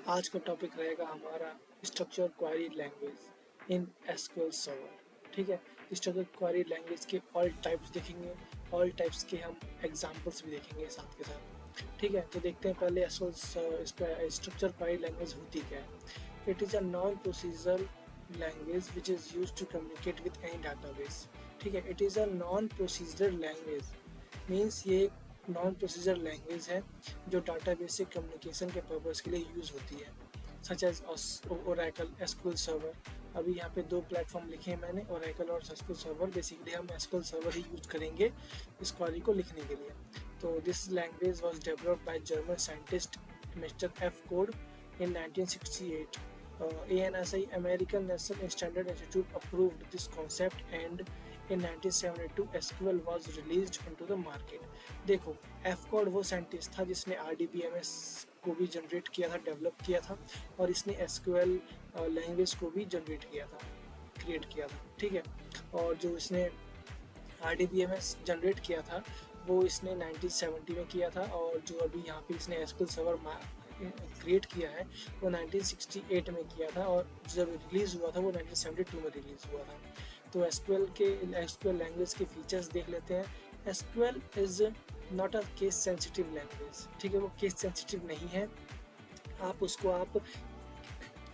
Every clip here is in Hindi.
आज का टॉपिक रहेगा हमारा structure query language in SQL server. ठीक है, स्ट्रक्चर क्वेरी लैंग्वेज के ऑल टाइप्स देखेंगे, ऑल टाइप्स के हम एग्जांपल्स भी देखेंगे साथ के साथ। ठीक है, तो देखते हैं पहले एसक्यूएल स्ट्रक्चर क्वेरी लैंग्वेज होती क्या है। It is a non procedural language which is use to communicate with any database. ठीक है, it is a non procedural language means ये नॉन प्रोसीजर लैंग्वेज है जो डाटाबेस से कम्युनिकेशन के पर्पज़ के लिए यूज़ होती है, such as Oracle SQL server. अभी यहाँ पे दो प्लेटफॉर्म लिखे हैं मैंने, ओरेकल और एसक्यूएल सर्वर। बेसिकली हम एसक्यूएल सर्वर ही यूज करेंगे इस क्वेरी को लिखने के लिए। तो this language was developed by German scientist mister F code in 1968. ANSI American National Standard Institute approved this concept and in 1972 SQL was released into the market. देखो, F कोड वो साइंटिस्ट था जिसने RDBMS को भी जनरेट किया था, डेवलप किया था, और इसने SQL लैंग्वेज को भी जनरेट किया था, क्रिएट किया था। ठीक है, और जो इसने RDBMS जनरेट किया था वो इसने 1970 में किया था, और जो अभी यहाँ पे इसने एसक्यूएल सर्वर क्रिएट किया है वो 1968 में किया था, और जब रिलीज़ हुआ था वो 1972 में रिलीज़ हुआ था। तो एसक्यूएल लैंग्वेज के फीचर्स देख लेते हैं। SQL is not a case sensitive language. ठीक है, वो केस सेंसिटिव नहीं है। आप उसको आप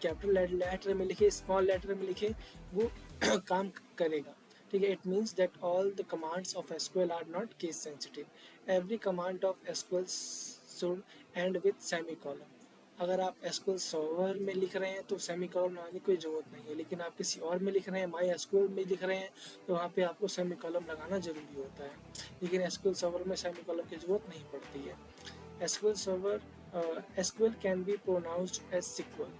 कैपिटल लेटर में लिखे, स्मॉल लेटर में लिखे, वो काम करेगा। ठीक है, it means that all the commands of SQL are not case sensitive. Every command of SQL should end with semicolon. अगर आप एसक्यूएल सर्वर में लिख रहे हैं तो सेमीकोलन लगाने की कोई ज़रूरत नहीं है, लेकिन आप किसी और में लिख रहे हैं, माई एसक्यूएल में लिख रहे हैं, तो वहाँ पे आपको सेमीकोलन लगाना ज़रूरी होता है। लेकिन एसक्यूएल सर्वर में सेमीकोलन की ज़रूरत नहीं पड़ती है। SQL can be pronounced as sequel.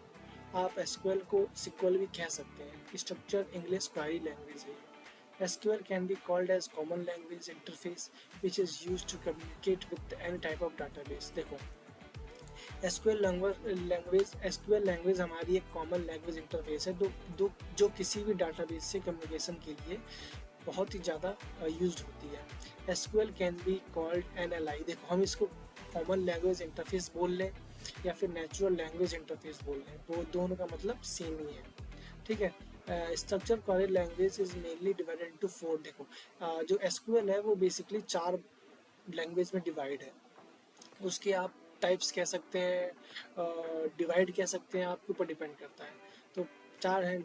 आप एसक्यूएल को सिक्वल भी कह सकते हैं। स्ट्रक्चर इंग्लिश क्वेरी लैंग्वेज है। SQL can be called as common language interface which is used to communicate with any type of database। देखो, SQL लैंग्वेज हमारी एक कॉमन लैंग्वेज इंटरफेस है जो किसी भी डाटाबेस से कम्युनिकेशन के लिए बहुत ही ज़्यादा यूज होती है। SQL can be called NLI। देखो, हम इसको कॉमन लैंग्वेज इंटरफेस बोल लें या फिर नेचुरल लैंग्वेज इंटरफेस बोल लें, वो दोनों का मतलब सेम ही है। ठीक है, structure query language is mainly divided into 4। देखो, जो एसक्यूएल है वो बेसिकली 4 लैंग्वेज में डिवाइड है। उसके आप टाइप्स कह सकते हैं, डिवाइड कह सकते हैं, आपके ऊपर डिपेंड करता है। तो 4 हैं,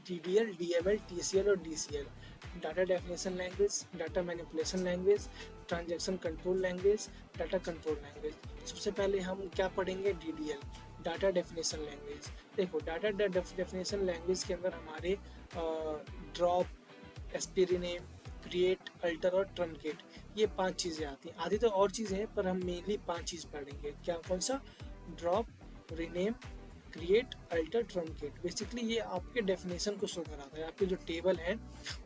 DDL, DML, TCL और DCL। Data definition language, data manipulation language, transaction control language, data control language. सबसे पहले हम क्या पढ़ेंगे? DDL, data definition language. देखो, डाटा डेफिनेशन लैंग्वेज के अंदर हमारे drop, SP rename, create, alter और ट्रंकेट, ये 5 चीज़ें आती हैं। आधी तो और चीज़ें हैं पर हम मेनली 5 चीज़ पढ़ेंगे। क्या, कौन सा? Drop, rename, create, alter, truncate. Basically ये आपके डेफिनेशन को शो कराता है। आपके जो टेबल हैं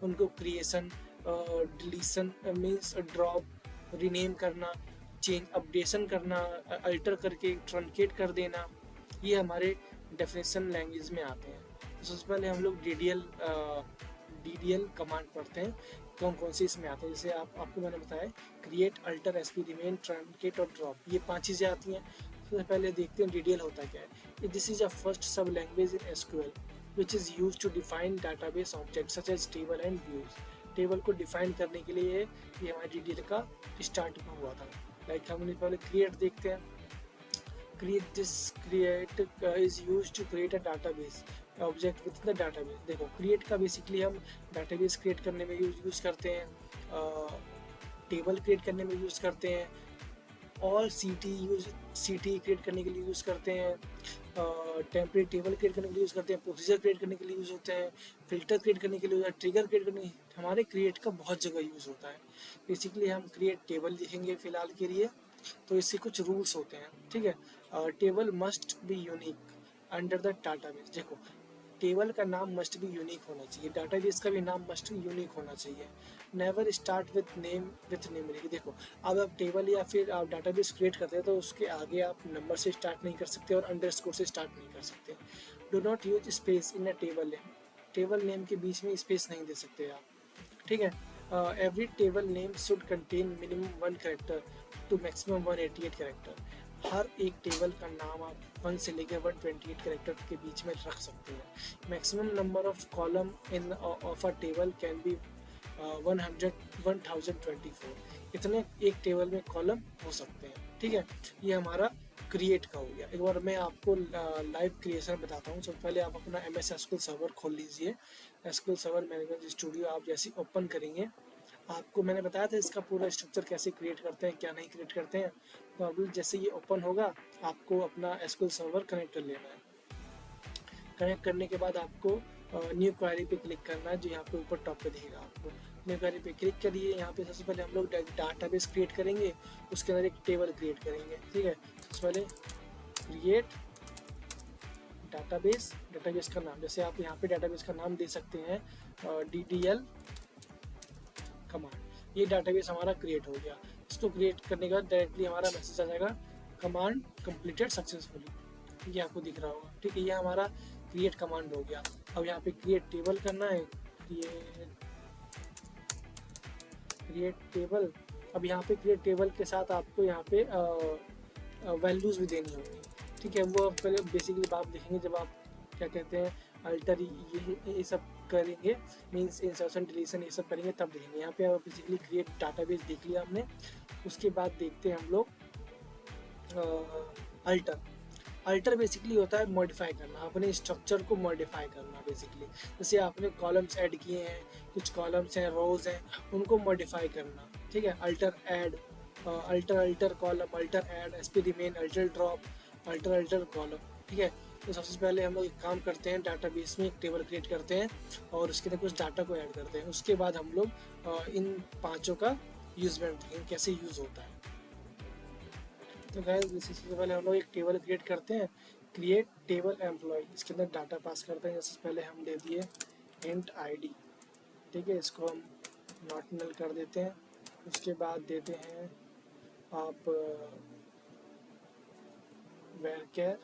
उनको creation, deletion means drop, rename करना, चेंज, अपडेशन करना, अल्टर करके ट्रंकेट कर देना, ये हमारे डेफिनेशन लैंग्वेज में आते हैं। तो सबसे पहले हम लोग DDL कमांड पढ़ते हैं, कौन कौन से इसमें आते हैं। जैसे आपको मैंने बताया, create, alter, SP, remain, truncate और ड्रॉप, ये 5 चीज़ें आती हैं। सबसे पहले देखते हैं DDL होता क्या है। This is a first sub language in SQL which is use to define database object such as table and views. Table को डिफाइन करने के लिए ये हमारे DDL का स्टार्ट हुआ था। लाइक हम पहले क्रिएट देखते हैं। create is used to create a database object within the database। देखो, create का बेसिकली हम database क्रिएट करने में यूज़ करते हैं, टेबल क्रिएट करने में यूज़ करते हैं, और CT क्रिएट करने के लिए यूज़ करते हैं, टेम्परेरी टेबल क्रिएट करने के लिए यूज़ करते हैं, प्रोसीजर क्रिएट करने के लिए यूज़ होते हैं, फिल्टर क्रिएट करने के लिए, ट्रिगर क्रिएट करने, हमारे क्रिएट का बहुत जगह यूज़ होता है। बेसिकली हम क्रिएट टेबल लिखेंगे फ़िलहाल के लिए, तो इससे कुछ रूल्स होते हैं। ठीक है, table must be unique under the database. देखो, टेबल का नाम मस्ट बी यूनिक होना चाहिए, डाटाबेस का भी नाम मस्ट बी यूनिक होना चाहिए। Never start with numeric. देखो, अब आप टेबल या फिर आप डाटाबेस क्रिएट करते हैं तो उसके आगे आप नंबर से स्टार्ट नहीं कर सकते और अंडरस्कोर से स्टार्ट नहीं कर सकते। Do not use space in a table name. Table name के बीच में स्पेस नहीं दे सकते आप। ठीक है, every table name should contain minimum 1 character to maximum 188 character. हर एक टेबल का नाम आप 1 से लेकर 128 कैरेक्टर के बीच में रख सकते हैं। Maximum number of column in of a table can be 1024। इतने एक टेबल में कॉलम हो सकते हैं। ठीक है, ये हमारा क्रिएट का हो गया। एक बार मैं आपको लाइव क्रिएशन बताता हूँ। सबसे पहले आप अपना MS SQL सर्वर खोल लीजिए। SQL सर्वर मैनेजमेंट स्टूडियो आप जैसे ओपन करेंगे, आपको मैंने बताया था इसका पूरा स्ट्रक्चर कैसे क्रिएट करते हैं, क्या नहीं क्रिएट करते हैं। तो अब जैसे ये ओपन होगा, आपको अपना SQL सर्वर कनेक्ट कर लेना है। कनेक्ट करने के बाद आपको न्यू क्वेरी पे क्लिक करना है, जो यहाँ पे ऊपर टॉप पे दिखेगा आपको। न्यू क्वेरी पे क्लिक करिए। यहाँ पे सबसे पहले हम लोग डाटाबेस क्रिएट करेंगे, उसके अंदर एक टेबल क्रिएट करेंगे। ठीक है, सबसे पहले क्रिएट डाटाबेस। डाटाबेस का नाम, जैसे आप यहाँ पे डाटाबेस का नाम दे सकते हैं DDL कमांड। ये डाटाबेस हमारा क्रिएट हो गया। इसको क्रिएट करने के बाद डायरेक्टली हमारा मैसेज आ जाएगा, कमांड कंप्लीटेड सक्सेसफुली। ये आपको दिख रहा होगा। ठीक है, ये हमारा क्रिएट कमांड हो गया। अब यहाँ पे क्रिएट टेबल करना है, क्रिएट टेबल। अब यहाँ पे क्रिएट टेबल के साथ आपको यहाँ पे वैल्यूज भी देनी होगी। ठीक है, वो पहले बेसिकली आप देखेंगे जब आप क्या कहते हैं अल्टर ये सब करेंगे, मीन्स इंसर्शन डिलीशन ये सब करेंगे, तब देखेंगे। यहाँ पे आप बेसिकली क्रिएट डाटाबेस देख लिया हमने। उसके बाद देखते हैं हम लोग अल्टर। अल्टर बेसिकली होता है मॉडिफाई करना, अपने स्ट्रक्चर को मॉडिफाई करना बेसिकली। जैसे आपने कॉलम्स ऐड किए हैं, कुछ कॉलम्स हैं, रोज हैं, उनको मॉडिफाई करना। ठीक है, alter add, alter column, alter add, SP remain, alter drop, alter column. ठीक है, तो सबसे पहले हम लोग एक काम करते हैं, डाटाबेस में एक टेबल क्रिएट करते हैं और उसके अंदर कुछ डाटा को ऐड करते हैं। उसके बाद हम लोग इन पांचों का यूज में कैसे यूज होता है। तो गाइस सबसे पहले हम लोग एक टेबल क्रिएट करते हैं, क्रिएट टेबल एम्प्लॉय। इसके अंदर डाटा पास करते हैं। जैसे पहले हम दे दिए हिंट ID। ठीक है, इसको हम नॉट नल कर देते हैं। उसके बाद देते हैं आप वेरकेर,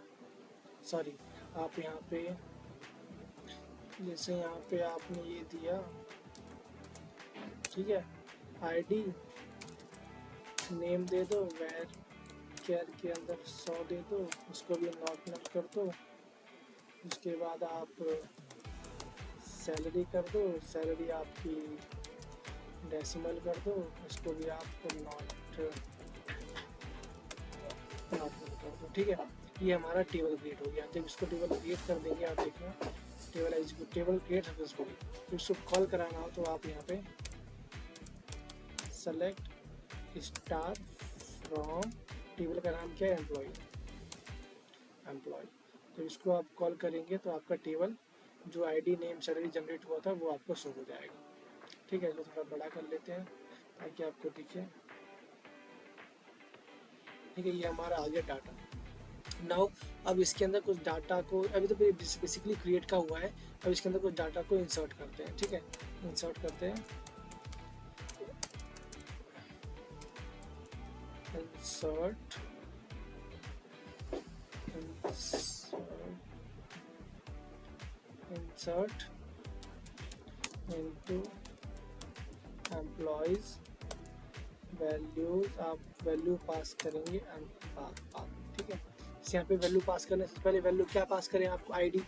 सॉरी आप यहाँ पे जैसे यहाँ पे आपने ये दिया, ठीक है, ID नेम दे दो, वेर केयर के अंदर 100 दे दो, उसको भी नॉट नल कर दो। उसके बाद आप सैलरी कर दो, सैलरी आपकी डेसिमल कर दो, इसको भी आपको नॉट कर दो। ठीक है, ये हमारा टेबल क्रिएट हो गया। जब इसको टेबल क्रिएट कर देंगे, आप देखना टेबल क्रिएट सक्सेसफुली। जब इसको कॉल कराना हो तो आप यहाँ पे सेलेक्ट स्टार फ्रॉम, टेबल का नाम क्या है, एम्प्लॉय। जब इसको आप कॉल करेंगे तो आपका टेबल जो ID नेम सैलरी जनरेट हुआ था वो आपको शो हो जाएगा। ठीक है, इसको थोड़ा बड़ा कर लेते हैं ताकि आपको दिखे। ठीक है, ये हमारा आ गया डाटा। नाउ अब इसके अंदर कुछ डाटा को, अभी तो बेसिकली क्रिएट का हुआ है, अब इसके अंदर कुछ डाटा को इंसर्ट करते हैं। ठीक है, इंसर्ट करते हैं, इंसर्ट इनटू एम्प्लॉयज वैल्यूज। आप वैल्यू पास करेंगे ठीक है, यहाँ पे वैल्यू पास करने से पहले वैल्यू क्या पास करें, आपको ID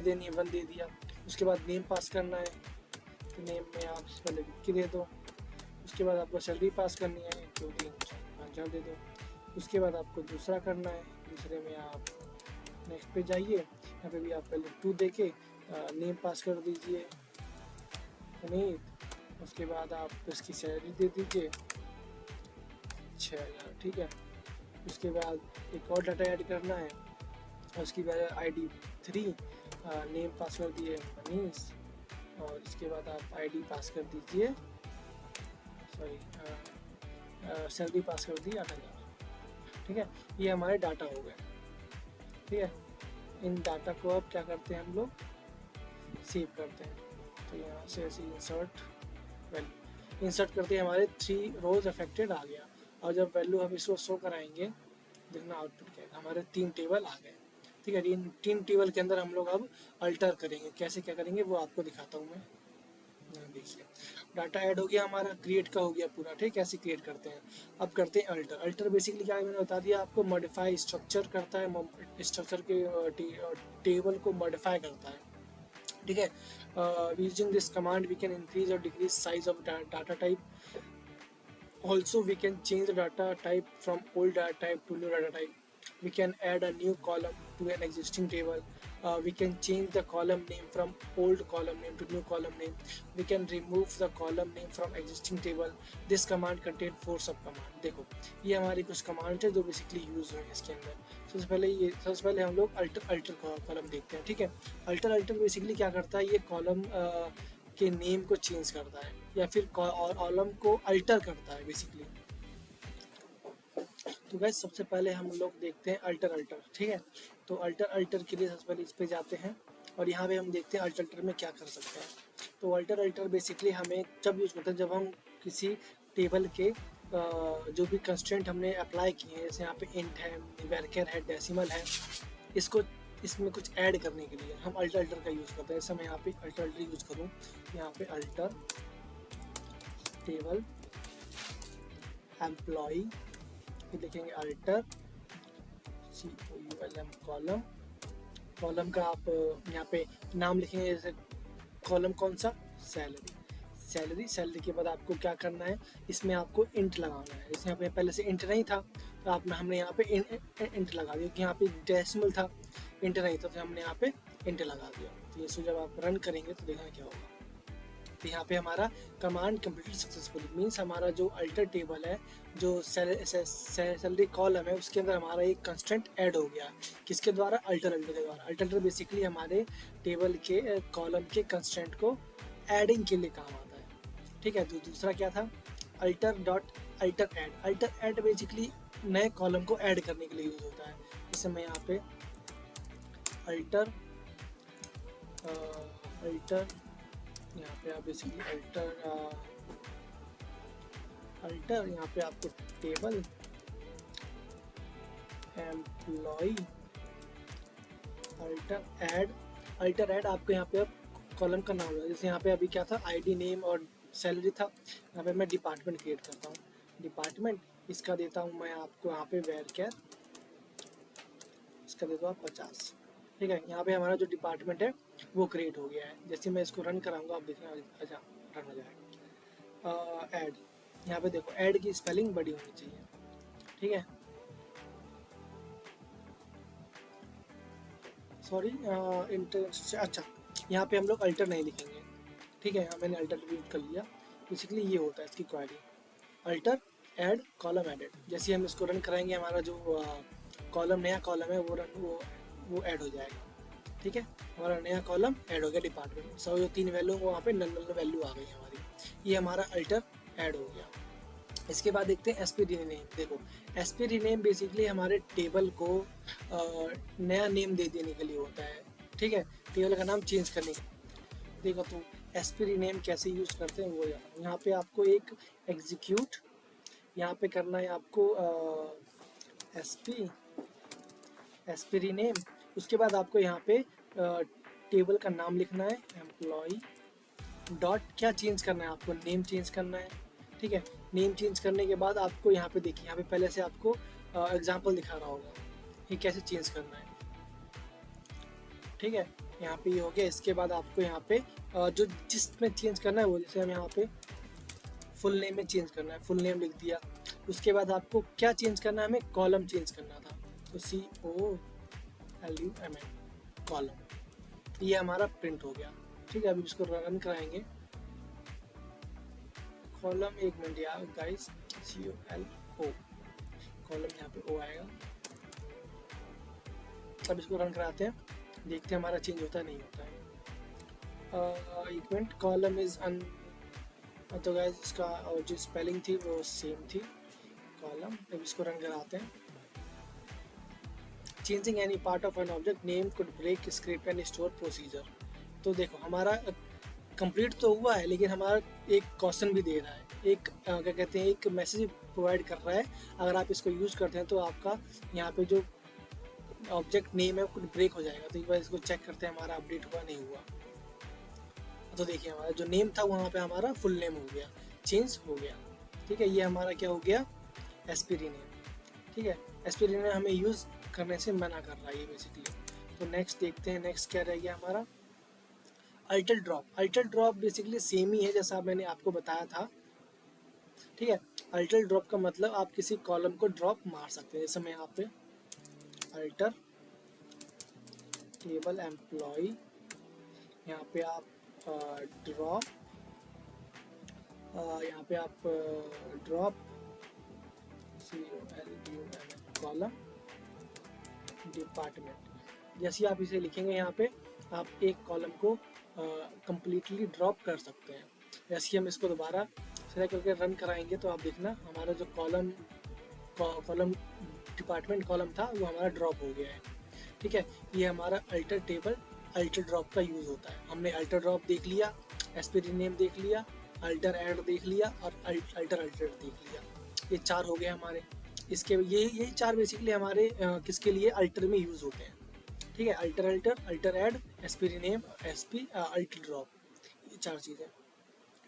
देनी है, 1 दे दिया। उसके बाद नेम पास करना है, तो नेम में आप पहले विक्की दे दो। उसके बाद आपको सैलरी पास करनी है, 1 2 3 4 5 दे दो। उसके बाद आपको दूसरा करना है, दूसरे में आप नेक्स्ट पे जाइए, यहाँ पे भी आप पहले 2 दे के नेम पास कर दीजिए अमित। उसके बाद आप इसकी सैलरी दे दीजिए 6000। ठीक है, उसके बाद एक और डाटा ऐड करना है, उसकी बाद ID 3, नेम पास कर दिए मनीष, और इसके बाद आप ID पास कर दीजिए, सॉरी सैलरी पास कर दी 8000। ठीक है, ये हमारे डाटा हो गए। ठीक है, इन डाटा को अब क्या करते हैं, हम लोग सेव करते हैं। तो यहाँ से ऐसे इंसर्ट वैल्यू, इंसर्ट करते हैं, हमारे 3 रोज अफेक्टेड आ गया। और जब वैल्यू हम इसको शो कराएंगे, देखना आउटपुट क्या है, हमारे 3 टेबल आ गए। ठीक है, इन 3 टेबल के अंदर हम लोग अब अल्टर करेंगे। कैसे क्या करेंगे वो आपको दिखाता हूँ मैं। यहाँ देखिए डाटा ऐड हो गया हमारा, क्रिएट का हो गया पूरा, ठीक है। ऐसे क्रिएट करते हैं। अब करते हैं अल्टर। अल्टर बेसिकली क्या है, मैंने बता दिया आपको, मॉडिफाई स्ट्रक्चर करता है, स्ट्रक्चर के टेबल को मॉडिफाई करता है, ठीक है। Using this command we can increase or decrease size of data type. Also, we can change the data type from old data type to new data type. We can add a new column to an existing table. We can change the column name from old column name to new column name. We can remove the column name from existing table. This command contain 4 sub command. देखो ये हमारी कुछ कमांड है जो बेसिकली यूज हुई है इसके अंदर। सबसे पहले हम लोग अल्टर कॉलम देखते हैं, ठीक है। अल्टर बेसिकली क्या करता है, ये कॉलम के नेम को चेंज करता है या फिर कॉलम को अल्टर करता है बेसिकली। तो गाइस सबसे पहले हम लोग देखते हैं अल्टर, ठीक है। तो अल्टर के लिए सबसे पहले इस पे जाते हैं और यहाँ पे हम देखते हैं अल्टर में क्या कर सकते हैं। तो अल्टर बेसिकली हमें जब यूज़ करते हैं जब हम किसी टेबल के जो भी कंस्ट्रेंट हमने अप्लाई किए हैं, जैसे यहाँ पे इंट है, वर्कर है, डेसिमल है, इसमें कुछ ऐड करने के लिए हम अल्टर का यूज़ करते हैं। जैसे मैं यहाँ पे अल्टर यूज़ करूँ, यहाँ पे अल्टर टेबल एम्प्लॉई, फिर लिखेंगे अल्टर COULM, कॉलम का आप यहाँ पे नाम लिखेंगे, जैसे कॉलम कौन सा, सैलरी के बाद आपको क्या करना है, इसमें आपको इंट लगाना है। जैसे यहाँ पे पहले से इंट नहीं था तो हमने यहाँ पे इंट लगा दिया, क्योंकि यहाँ पे डेसिमल था, इंट नहीं था, तो हमने यहाँ पे इंट लगा दिया। तो ये जब आप रन करेंगे तो देखना क्या होगा। तो यहाँ पे हमारा कमांड कंप्लीटेड सक्सेसफुली, मीन्स हमारा जो अल्टर टेबल है, जो सैलरी कॉलम है, उसके अंदर हमारा एक कंस्ट्रेंट ऐड हो गया। किसके द्वारा, अल्टर के द्वारा। अल्टर बेसिकली हमारे टेबल के कॉलम के कंस्ट्रेंट को एडिंग के लिए काम आता है, ठीक है। तो दूसरा क्या था, अल्टर ऐड बेसिकली नए कॉलम को ऐड करने के लिए यूज होता है। जैसे मैं यहाँ पे अल्टर यहाँ पे आप बेसिकली अल्टर यहाँ पे आपको टेबल एम्प्लॉई अल्टर ऐड आपको यहाँ पे कॉलम का नाम होगा। जैसे यहाँ पे अभी क्या था, आईडी, नेम और सैलरी था। यहाँ पे मैं डिपार्टमेंट क्रिएट करता हूँ, डिपार्टमेंट, इसका देता हूँ मैं आपको यहाँ पे वर्कर, इसका देता हूँ 50, ठीक है। यहाँ पे हमारा जो डिपार्टमेंट है वो क्रिएट हो गया है। जैसे मैं इसको रन कराऊंगा आप देखना, अच्छा रन हो जाएगा। ऐड, यहाँ पे देखो ऐड की स्पेलिंग बड़ी होनी चाहिए, ठीक है। सॉरी अच्छा यहाँ पे हम लोग अल्टर नहीं लिखेंगे, ठीक है। मैंने अल्टर यूज कर लिया। बेसिकली ये होता है इसकी query, alter add column added. जैसे हम इसको रन कराएंगे हमारा जो कॉलम नया कॉलम है वो ऐड हो जाएगा, ठीक है। हमारा नया कॉलम ऐड हो गया डिपार्टमेंट। सब जो 3 वैल्यू वहाँ पे नल वैल्यू आ गई हमारी, ये हमारा अल्टर ऐड हो गया। इसके बाद देखते हैं SP रीनेम। देखो SP रीनेम बेसिकली हमारे टेबल को नया नेम दे देने के लिए होता है, ठीक है, टेबल का नाम चेंज करने के। देखो तो SP रीनेम कैसे यूज़ करते हैं वो यहाँ पे आपको एक एग्जीक्यूट यहाँ पे करना है आपको SP रीनेम। उसके बाद आपको यहाँ पे टेबल का नाम लिखना है, एम्प्लॉई डॉट क्या चेंज करना है, आपको नेम चेंज करना है, ठीक है। नेम चेंज करने के बाद आपको यहाँ पे देखिए, यहाँ पे पहले से आपको एग्जांपल दिखा रहा होगा कि कैसे चेंज करना है, ठीक है। यहाँ पे ये हो गया। इसके बाद आपको यहाँ पे जो जिसमें चेंज करना है वो, जैसे हम यहाँ पे फुल नेम में चेंज करना है, फुल नेम लिख दिया। उसके बाद आपको क्या चेंज करना है, हमें कॉलम चेंज करना था, तो COLUM कॉलम, ये हमारा प्रिंट हो गया, ठीक है। अभी इसको रन कराएंगे। कॉलम, एक मिनट यार गाइस, COLO कॉलम, यहाँ पे O आएगा। अब इसको रन कराते हैं, देखते हैं हमारा चेंज होता है नहीं होता है। एक मिनट, कॉलम इज अन, तो गाइस इसका और जो स्पेलिंग थी वो सेम थी, कॉलम। अब इसको रन कराते हैं। Changing any part of an object name could break script and store procedure. तो देखो हमारा कंप्लीट तो हुआ है, लेकिन हमारा एक क्वेश्चन भी दे रहा है, एक क्या कहते हैं, एक मैसेज प्रोवाइड कर रहा है। अगर आप इसको यूज़ करते हैं तो आपका यहाँ पे जो ऑब्जेक्ट नेम है वो कुछ ब्रेक हो जाएगा। तो एक बार इसको चेक करते हैं हमारा अपडेट हुआ नहीं हुआ। तो देखिए हमारा जो नेम था वहाँ पे हमारा फुल नेम हो गया, चेंज हो गया। ठीक है, ये हमारा क्या हो गया, एसपी रीनेम। ठीक है, एसपी रीनेम हमें यूज़ करने से मना कर रहा है ये बेसिकली। तो नेक्स्ट देखते हैं, नेक्स्ट क्या रह गया हमारा, alter drop. Alter drop basically same ही है जैसा मैंने आपको बताया था। ठीक है, अल्टर ड्रॉप का मतलब आप किसी कॉलम को ड्रॉप मार सकते हैं। जैसे मैं यहाँ पे अल्टर टेबल एम्प्लॉय, यहाँ पे आप ड्रॉप, यहाँ पे आप ड्रॉप कॉलम डिपार्टमेंट, जैसे आप इसे लिखेंगे यहाँ पे आप एक कॉलम को कंप्लीटली ड्रॉप कर सकते हैं। जैसे हम इसको दोबारा सेलेक्ट करके रन कराएंगे तो आप देखना हमारा जो कॉलम डिपार्टमेंट कॉलम था वो हमारा ड्रॉप हो गया है। ठीक है, ये हमारा अल्टर टेबल अल्टर ड्रॉप का यूज़ होता है। हमने अल्टर ड्रॉप देख लिया, एसपी रीनेम देख लिया, अल्टर ऐड देख लिया और अल्टर अल्टर देख लिया। ये चार हो गए हमारे। इसके ये चार बेसिकली हमारे किसके लिए अल्टर में यूज़ होते हैं। ठीक है, alter alter, alter add, SP rename, SP alter drop, ये चार चीज़ें।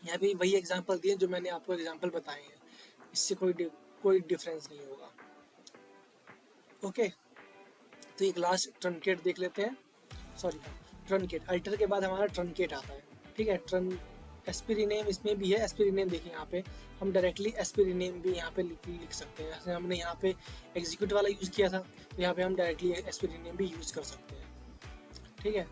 यहाँ पे वही एग्जांपल दिए जो मैंने आपको एग्जांपल बताए हैं, इससे कोई डिफरेंस नहीं होगा। ओके, तो एक लास्ट ट्रंकेट देख लेते हैं। सॉरी, ट्रंकेट, अल्टर के बाद हमारा ट्रंकेट आता है। ठीक है, एसपी रीनेम इसमें भी है। एसपी रीनेम देखिए यहाँ पे हम डायरेक्टली एसपी रीनेम भी यहाँ पे लिख सकते हैं। जैसे हमने यहाँ पे एग्जीक्यूट वाला यूज़ किया था, तो यहाँ पे हम डायरेक्टली एसपी रीनेम भी यूज़ कर सकते हैं। ठीक है,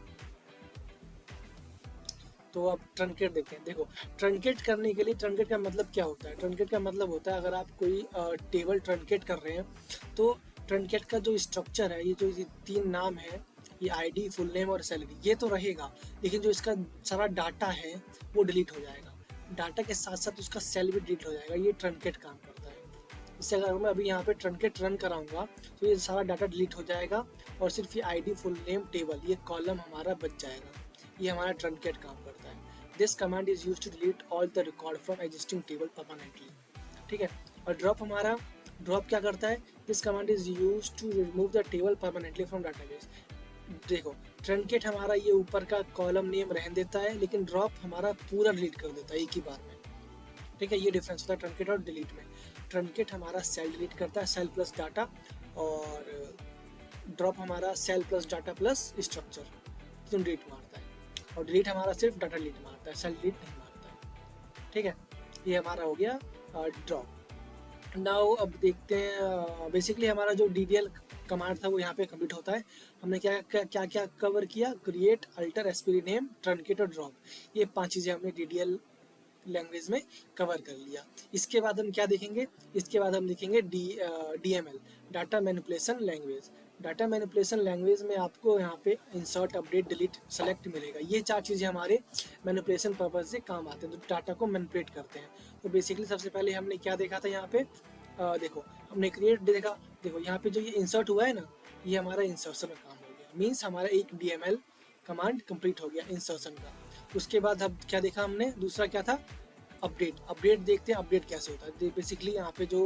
तो अब ट्रंकेट देखते हैं। देखो, ट्रंकेट करने के लिए ट्रंकेट का मतलब क्या होता है। ट्रंकेट का मतलब होता है अगर आप कोई टेबल ट्रंकेट कर रहे हैं तो ट्रंकेट का जो स्ट्रक्चर है, ये जो ये तीन नाम है, ये आईडी, फुल नेम और सैलरी, ये तो रहेगा, लेकिन जो इसका सारा डाटा है वो डिलीट हो जाएगा। डाटा के साथ साथ उसका सेल भी डिलीट हो जाएगा। ये ट्रंकेट काम करता है। इससे अगर मैं अभी यहाँ पे ट्रंकेट रन कराऊंगा तो ये सारा डाटा डिलीट हो जाएगा और सिर्फ ये आईडी, फुल नेम, टेबल, ये कॉलम हमारा बच जाएगा। ये हमारा ट्रंकेट काम करता है। This command is use to delete all the record from existing table permanently. ठीक है, और ड्रॉप क्या करता है, this command is use to remove the table permanently from database. देखो, ट्रंकेट हमारा ये ऊपर का कॉलम नेम रहने देता है, लेकिन ड्रॉप हमारा पूरा डिलीट कर देता है एक ही बार में। ठीक है, ये डिफरेंस होता है ट्रंकेट और डिलीट में। ट्रंकेट हमारा सेल डिलीट करता है, सेल प्लस डाटा, और ड्रॉप हमारा cell plus data plus structure तीनों डिलीट मारता है। और डिलीट हमारा सिर्फ डाटा डिलीट मारता है, सेल डिलीट नहीं मारता है। ठीक है, ये हमारा हो गया ड्रॉप। नाउ अब देखते हैं बेसिकली हमारा जो DDL कमांड था वो यहाँ पे कंप्लीट होता है। हमने क्या कवर किया, create, alter, SP rename, truncate और ड्रॉप, ये 5 चीज़ें हमने DDL लैंग्वेज में कवर कर लिया। इसके बाद हम क्या देखेंगे, इसके बाद हम देखेंगे DML, data manipulation language. Data manipulation language में आपको यहाँ पे इंसर्ट, अपडेट, डिलीट, सेलेक्ट मिलेगा। ये 4 चीज़ें हमारे मैनिपुलेशन पर्पज से काम आते हैं, तो डाटा को मैनिपुलेट करते हैं। तो बेसिकली सबसे पहले हमने क्या देखा था यहाँ पे, देखो हमने क्रिएट देखा। देखो यहाँ पे जो ये इंसर्ट हुआ है ना, ये हमारा इंसर्शन का काम हो गया, मीन्स हमारा एक DML कमांड कंप्लीट हो गया इंसर्शन का। उसके बाद अब क्या देखा हमने, दूसरा क्या था, अपडेट देखते हैं अपडेट कैसे होता है। बेसिकली यहाँ पे जो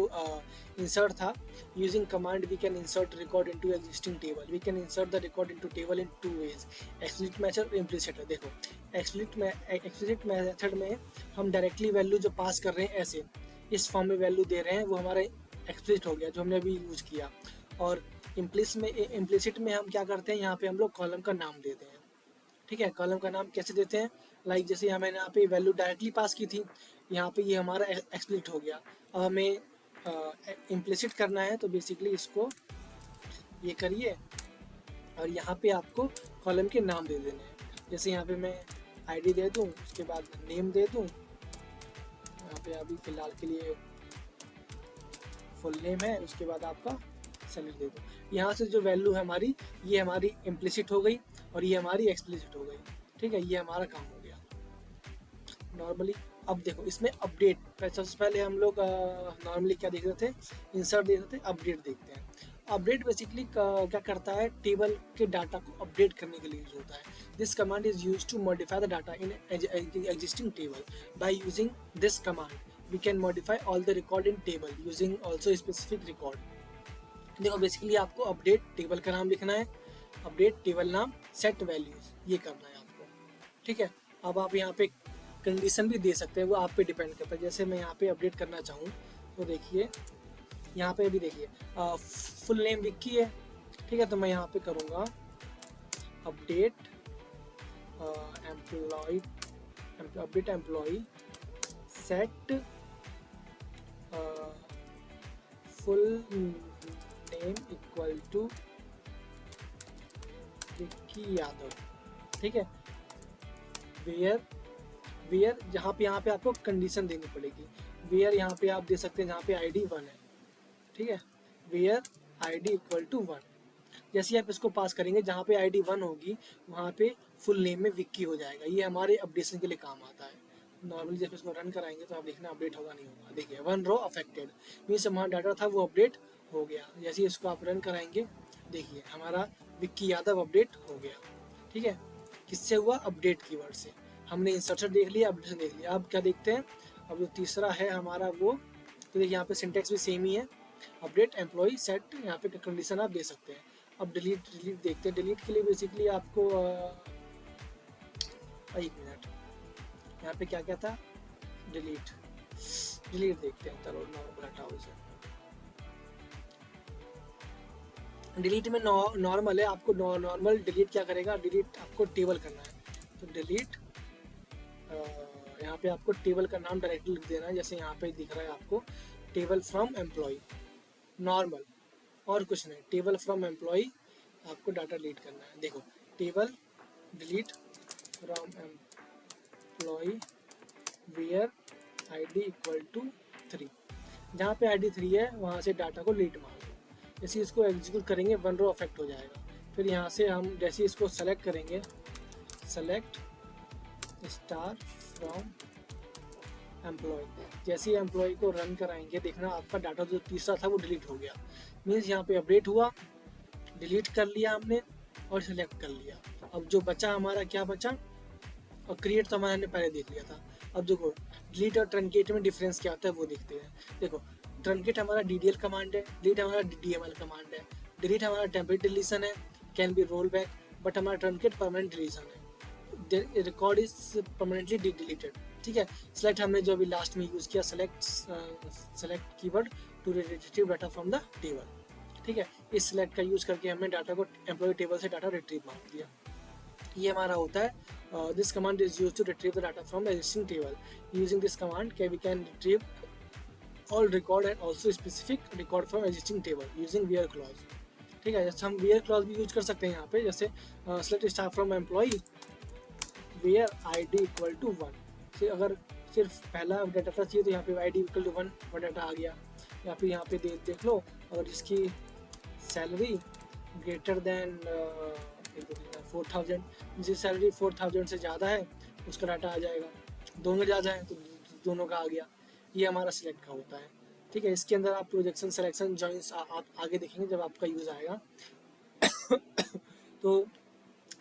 इंसर्ट था, using command we can insert record into existing table, we can insert the record into table in 2 ways, explicit method और इम्प्लिसिट। देखो, एक्सप्लिसिट मेथड में हम डायरेक्टली वैल्यू जो पास कर रहे हैं ऐसे इस फॉर्म में वैल्यू दे रहे हैं, वो हमारा एक्सप्लिसिट हो गया जो हमने अभी यूज किया। और इम्प्लिसिट में हम क्या करते हैं, यहाँ पे हम लोग कॉलम का नाम देते हैं। ठीक है, कॉलम का नाम कैसे देते हैं, लाइक जैसे यहाँ मैंने यहाँ पे वैल्यू डायरेक्टली पास की थी, यहाँ पे ये हमारा एक्सप्लिसिट हो गया। अब हमें इम्प्लिसिट करना है, तो बेसिकली इसको ये करिए और यहाँ पे आपको कॉलम के नाम दे देने हैं। जैसे यहाँ पे मैं आईडी दे दूँ, उसके बाद नेम दे दूँ, यहाँ पे अभी फ़िलहाल के लिए फुल नेम है, उसके बाद आपका सैलरी दे दो। यहाँ से जो वैल्यू है हमारी, ये हमारी इम्प्लिसिट हो गई और ये हमारी एक्सप्लिसिट हो गई। ठीक है, ये हमारा काम हो गया नॉर्मली। अब देखो इसमें अपडेट, सबसे पहले हम लोग नॉर्मली क्या देख रहे थे, इंसर्ट देख रहे थे, अपडेट देखते हैं। अपडेट बेसिकली क्या करता है, टेबल के डाटा को अपडेट करने के लिए यूज होता है। This command is use to modify the data in existing table. By using this command we can modify all the record in table using also specific record. देखो बेसिकली आपको अपडेट टेबल का नाम लिखना है, अपडेट टेबल नाम, सेट वैल्यूज, ये करना है आपको। ठीक है, अब आप यहाँ पे कंडीशन भी दे सकते हैं, वो आप पे डिपेंड करता है। जैसे मैं यहाँ पे अपडेट करना चाहूँ तो देखिए यहाँ पे भी देखिए फुल नेम विक्की है, ठीक है। तो मैं यहाँ पे करूँगा update employ, update employ set full name equal to Vicky Yadav, ठीक है। वेयर यहाँ पे आपको कंडीशन देनी पड़ेगी। वेयर यहाँ पे आप दे सकते हैं जहाँ पे आईडी 1 है, ठीक है। वेयर आईडी इक्वल टू 1, जैसे ही आप इसको पास करेंगे जहाँ पे आईडी 1 होगी वहाँ पे फुल नेम में विक्की हो जाएगा। ये हमारे अपडेशन के लिए काम आता है। नॉर्मली जब इसको रन कराएंगे तो आप देखना अपडेट होगा नहीं होगा। देखिए 1 रो अफेक्टेड मीन्स हमारा डाटा था वो अपडेट हो गया। जैसे ही इसको आप रन कराएंगे देखिए हमारा विक्की यादव अपडेट हो गया, ठीक है। किससे हुआ? अपडेट कीवर्ड से। हमने इंसर्शन देख लिया, अपडेशन देख लिया। अब क्या देखते हैं, अब जो तीसरा है हमारा वो, तो देखिए यहाँ पे सिंटेक्स भी सेम ही है, अपडेट एम्प्लॉय सेट, यहाँ पे कंडीशन आप दे सकते हैं। अब डिलीट देखते हैं। डिलीट के लिए बेसिकली आपको एक मिनट, यहाँ पे क्या क्या था, डिलीट देखते हैं। चलो नॉर्मल हटाओ इसे। डिलीट में नॉर्मल है, आपको नॉर्मल डिलीट क्या करेगा, डिलीट आपको टेबल करना है। तो डिलीट यहाँ पे आपको टेबल का नाम डायरेक्टली लिख देना है। जैसे यहाँ पे दिख रहा है आपको टेबल फ्रॉम एम्प्लॉय, नॉर्मल और कुछ नहीं, टेबल फ्रॉम एम्प्लॉय आपको डाटा डिलीट करना है। देखो table delete from employ where ID equal to 3, जहाँ पे आईडी 3 है वहाँ से डाटा को डिलीट मार दो। जैसे इसको एग्जीक्यूट करेंगे 1 रो अफेक्ट हो जाएगा। फिर यहाँ से हम जैसे इसको सेलेक्ट करेंगे, सेलेक्ट स्टार फ्रॉम एम्प्लॉय, जैसे ही एम्प्लॉय को रन कराएंगे देखना आपका डाटा जो तीसरा था वो डिलीट हो गया। मीन्स यहाँ पे अपडेट हुआ, डिलीट कर लिया हमने और सिलेक्ट कर लिया। अब जो बचा हमारा क्या बचा, और क्रिएट तो हमारा हमने पहले देख लिया था। अब देखो डिलीट और ट्रंकेट में डिफरेंस क्या होता है वो देखते हैं। देखो ट्रंकेट हमारा DDL कमांड है, डिलीट हमारा DML कमांड है। डिलीट हमारा टेम्परेरी डिलीशन है, can be roll back, but हमारा ट्रंकेट परमानेंट डिलीशन है, रिकॉर्ड इज परमानेंटली डिलीटेड, ठीक है। सेलेक्ट हमने जो अभी लास्ट में यूज़ किया, select keyword to retrieve data from the table, ठीक है। इस सेलेक्ट का यूज़ करके हमने डाटा को एम्प्लॉय टेबल से डाटा रिट्रीव मार दिया। ये हमारा होता है this command is used to retrieve the data from the existing table. Using this command we can retrieve all record and also specific record from existing table using where clause, ठीक है। जैसे हम वेयर क्लॉज भी यूज कर सकते हैं यहाँ पे, जैसे select star from employ where ID equal to 1 से अगर सिर्फ पहला डाटा चाहिए तो यहाँ पे आईडी इक्वल टू 1 डाटा आ गया। या फिर यहाँ पे देख लो अगर जिसकी सैलरी ग्रेटर देन 4000, जिसकी सैलरी 4000 से ज़्यादा है उसका डाटा आ जाएगा। दोनों ज़्यादा है तो दोनों का आ गया। ये हमारा सिलेक्ट का होता है, ठीक है। इसके अंदर आप प्रोजेक्शन सिलेक्शन जॉइंस आप आगे देखेंगे जब आपका यूज़ आएगा। तो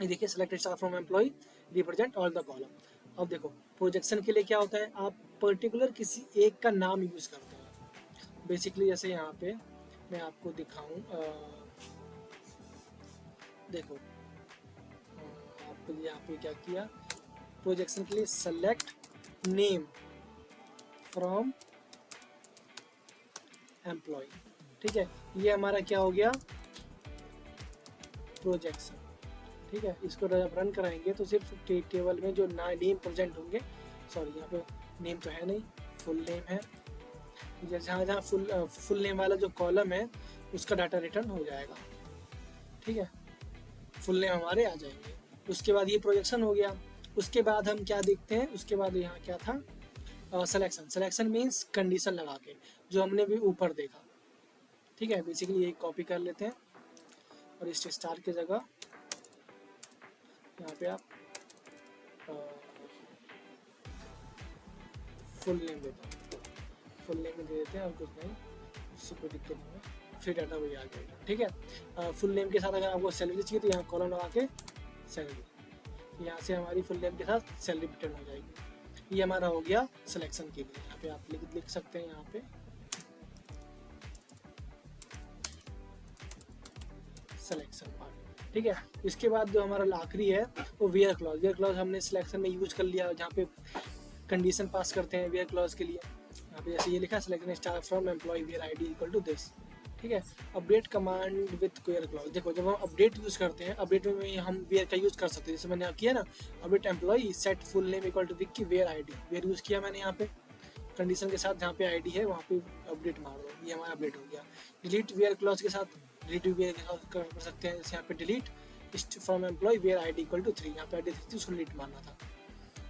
ये देखिए select star from employ represent all the column. अब देखो प्रोजेक्शन के लिए क्या होता है, आप पर्टिकुलर किसी एक का नाम यूज़ करते हैं। बेसिकली जैसे यहाँ पे मैं आपको दिखाऊं, देखो आपको यहाँ पे क्या किया, प्रोजेक्शन के लिए सेलेक्ट नेम फ्रॉम एम्प्लॉय, ठीक है। ये हमारा क्या हो गया, प्रोजेक्शन, ठीक है। इसको जब रन कराएंगे तो सिर्फ टेबल में जो नेम प्रेजेंट होंगे, सॉरी यहाँ पे नेम तो है नहीं, फुल नेम है, जहाँ जहाँ फुल नेम वाला जो कॉलम है उसका डाटा रिटर्न हो जाएगा, ठीक है। फुल नेम हमारे आ जाएंगे। उसके बाद ये प्रोजेक्शन हो गया। उसके बाद हम क्या देखते हैं, उसके बाद यहाँ क्या था, सिलेक्शन मीन्स कंडीशन लगा के, जो हमने भी ऊपर देखा, ठीक है। बेसिकली यही कॉपी कर लेते हैं और इस स्टार की जगह यहाँ पे आप फुल नेम देते हैं, फुल नेम में दे देते हैं और कुछ नहीं, उससे कोई दिक्कत नहीं है, फिर डाटा वही आ जाएगा, ठीक है। फुल नेम के साथ अगर आपको सैलरी चाहिए तो यहाँ कॉलम लगा के सैलरी, यहाँ से हमारी फुल नेम के साथ सैलरी रिटर्न हो जाएगी। ये हमारा हो गया सिलेक्शन के लिए। यहाँ पे आप लिख सकते हैं यहाँ पे सिलेक्शन पार्ट, ठीक है। इसके बाद जो हमारा आखिरी है वो वेयर क्लॉज। वेयर क्लॉज हमने सिलेक्शन में यूज कर लिया, जहाँ पे कंडीशन पास करते हैं वेयर क्लॉज के लिए। यहाँ पे जैसे ये लिखा selection star from employ where ID equal to this, ठीक है। Update command with where clause, देखो जब हम अपडेट यूज़ करते हैं, अपडेट में हम वेयर का यूज़ कर सकते हैं। जैसे मैंने किया ना, update employ set full name equal to Vicky where ID, where use किया मैंने यहाँ पे कंडीशन के साथ, जहाँ पे आईडी है वहाँ पे अपडेट मार दो, ये हमारा अपडेट हो गया। डिलीट वेयर क्लॉज के साथ, डिलीट वेयर के साथ कर सकते हैं। जैसे यहाँ पे delete from employ where ID equal to 3, यहाँ पे आईडी 3 थी, उसको डिलीट मारना था।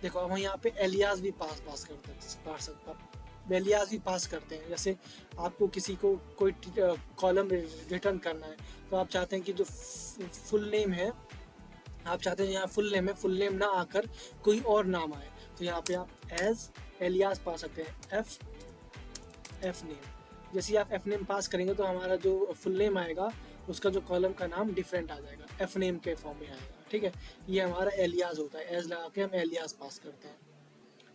देखो अब हम यहाँ पे एलियास भी पास करते हैं, एलियास भी पास करते हैं। जैसे आपको किसी को कोई कॉलम रिटर्न करना है, तो आप चाहते हैं कि जो फुल नेम है, आप चाहते हैं यहाँ फुल नेम है, फुल नेम ना आकर कोई और नाम आए, तो यहाँ पे आप एज एलियास पा सकते हैं, एफ नेम। जैसे आप एफ नेम पास करेंगे तो हमारा जो फुल नेम आएगा उसका जो कॉलम का नाम डिफरेंट आ जाएगा, एफ नेम के फॉर्म में आएगा, ठीक है। ये हमारा एलियास होता है, एज लगा के हम एलियास पास करते हैं,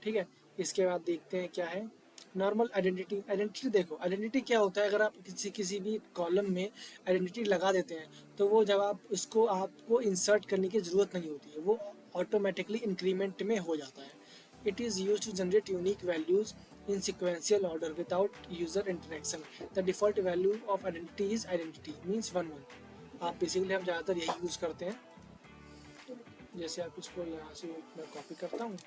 ठीक है। इसके बाद देखते हैं क्या है नॉर्मल आइडेंटिटी। आइडेंटिटी देखो, आइडेंटिटी क्या होता है, अगर आप किसी भी कॉलम में आइडेंटिटी लगा देते हैं तो वो जब आप उसको आपको इंसर्ट करने की ज़रूरत नहीं होती है, वो ऑटोमेटिकली इंक्रीमेंट में हो जाता है। It is use to generate unique values in sequential order without user interaction. The default value of identity is identity means 1 1। आप बेसिकली हम ज़्यादातर यही यूज़ करते हैं। जैसे आप इसको यहाँ से मैं कॉपी करता हूँ,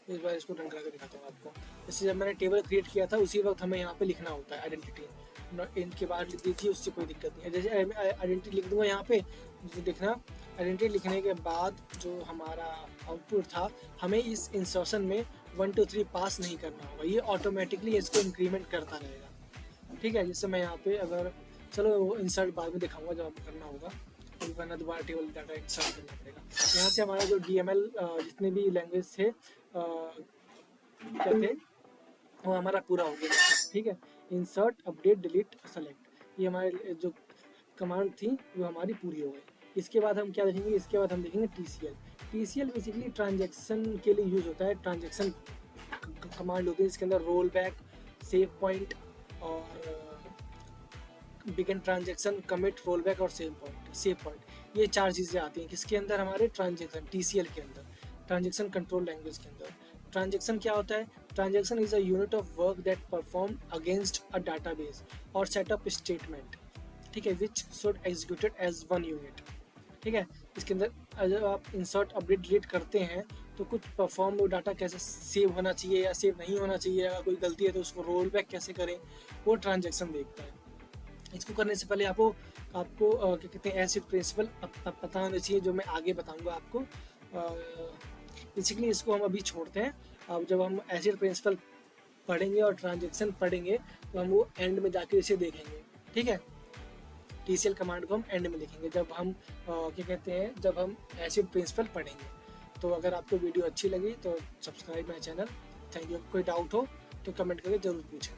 इस बार इसको रन करके दिखाता हूँ आपको। जैसे जब मैंने टेबल क्रिएट किया था उसी वक्त हमें यहाँ पे लिखना होता है आइडेंटिटी, इनके बाद लिख दी थी, उससे कोई दिक्कत नहीं है। जैसे आइडेंटिटी लिख दूंगा यहाँ पे, देखना आइडेंटिटी लिखने के बाद जो हमारा आउटपुट था, हमें इस इंसर्शन में 1 2 3 पास नहीं करना होगा, ये ऑटोमेटिकली इसको इंक्रीमेंट करता रहेगा, ठीक है। जैसे मैं यहाँ पे अगर, चलो वो इंसर्ट बाद में दिखाऊंगा जब आपको करना होगा, वरना दोबारा टेबल डाटा इंसर्ट करना पड़ेगा। यहाँ से हमारा जो DML जितने भी लैंग्वेज थे क्या थे वो हमारा पूरा हो गया, ठीक है। इंसर्ट अपडेट डिलीट सेलेक्ट, ये हमारे जो कमांड थी वो हमारी पूरी हो गई। इसके बाद हम क्या देखेंगे, इसके बाद हम देखेंगे TCL। TCL बेसिकली ट्रांजैक्शन के लिए यूज़ होता है, ट्रांजैक्शन कमांड होती है, इसके अंदर रोल बैक, सेव पॉइंट और begin transaction, commit, roll back और सेव पॉइंट, ये 4 चीज़ें आती हैं किसके अंदर, हमारे ट्रांजैक्शन TCL के अंदर, ट्रांजैक्शन कंट्रोल लैंग्वेज के अंदर। ट्रांजैक्शन क्या होता है, transaction is a unit of work that perform against a database और सेटअप स्टेटमेंट, ठीक है, which should executed as one unit, ठीक है। इसके अंदर जब आप इंसर्ट अपडेट डिलीट करते हैं तो कुछ परफॉर्म वो डाटा कैसे सेव होना चाहिए या सेव नहीं होना चाहिए, अगर कोई गलती है तो उसको रोल बैक कैसे करें, वो ट्रांजैक्शन देखता है। इसको करने से पहले आपको क्या कहते हैं एसिड प्रिंसिपल पता होना चाहिए, जो मैं आगे बताऊंगा आपको। बेसिकली इसको हम अभी छोड़ते हैं, अब जब हम एसिड प्रिंसिपल पढ़ेंगे और ट्रांजैक्शन पढ़ेंगे तो हम वो एंड में जाके इसे देखेंगे, ठीक है। TCL कमांड को हम एंड में देखेंगे जब हम क्या कहते हैं जब हम एसिड प्रिंसिपल पढ़ेंगे। तो अगर आपको वीडियो अच्छी लगी तो subscribe my channel. Thank you. कोई डाउट हो तो कमेंट करके ज़रूर पूछें।